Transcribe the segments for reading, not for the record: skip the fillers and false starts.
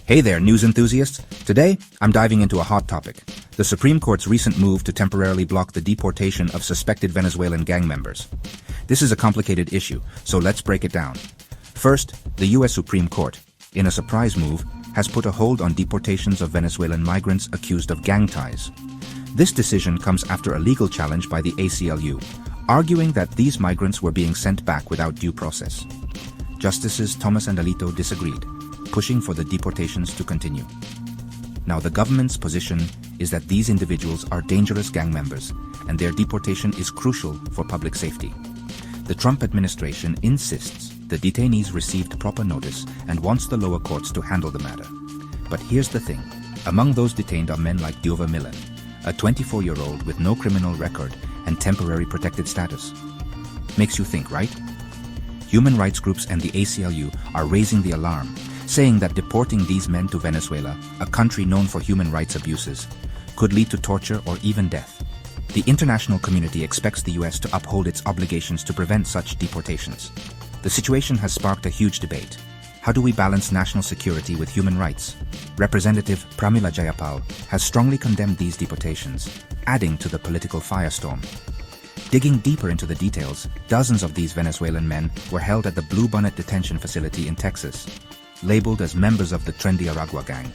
Hey there, news enthusiasts! Today, I'm diving into a hot topic: the Supreme Court's recent move to temporarily block the deportation of suspected Venezuelan gang members. This is a complicated issue, so let's break it down. First, the U.S. Supreme Court, in a surprise move, has put a hold on deportations of Venezuelan migrants accused of gang ties. This decision comes after a legal challenge by the ACLU, arguing that these migrants were being sent back without due process. Justices Thomas and Alito disagreed, pushing for the deportations to continue. Now, the government's position is that these individuals are dangerous gang members, and their deportation is crucial for public safety. The Trump administration insists the detainees received proper notice and wants the lower courts to handle the matter. But here's the thing: among those detained are men like Venezuelan, a 24-year-old with no criminal record and temporary protected status. Makes you think, right? Human rights groups and the ACLU are raising the alarm, saying that deporting these men to Venezuela, a country known for human rights abuses, could lead to torture or even death. The international community expects the US to uphold its obligations to prevent such deportations. The situation has sparked a huge debate. How do we balance national security with human rights? Representative Pramila Jayapal has strongly condemned these deportations, adding to the political firestorm. Digging deeper into the details, dozens of these Venezuelan men were held at the Blue Bonnet detention facility in Texas, labeled as members of the trendy Aragua gang.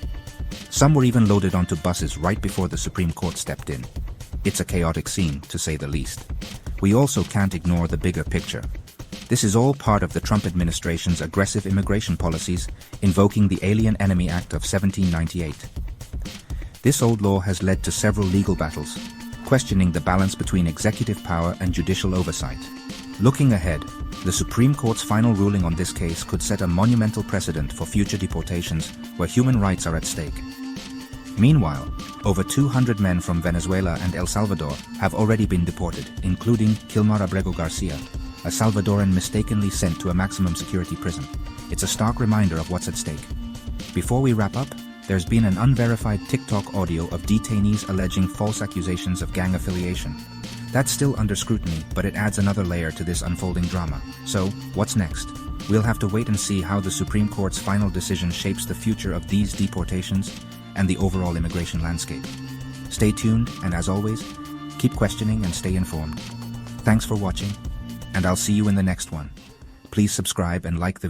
Some were even loaded onto buses right before the Supreme Court stepped in. It's a chaotic scene, to say the least. We also can't ignore the bigger picture. This is all part of the Trump administration's aggressive immigration policies, invoking the Alien Enemy Act of 1798. This old law has led to several legal battles, questioning the balance between executive power and judicial oversight. Looking ahead, the Supreme Court's final ruling on this case could set a monumental precedent for future deportations where human rights are at stake. Meanwhile, over 200 men from Venezuela and El Salvador have already been deported, including Kilmar Abrego Garcia, a Salvadoran mistakenly sent to a maximum security prison. It's a stark reminder of what's at stake. Before we wrap up, there's been an unverified TikTok audio of detainees alleging false accusations of gang affiliation. That's still under scrutiny, but it adds another layer to this unfolding drama. So, what's next? We'll have to wait and see how the Supreme Court's final decision shapes the future of these deportations and the overall immigration landscape. Stay tuned, and as always, keep questioning and stay informed. Thanks for watching, and I'll see you in the next one. Please subscribe and like the video.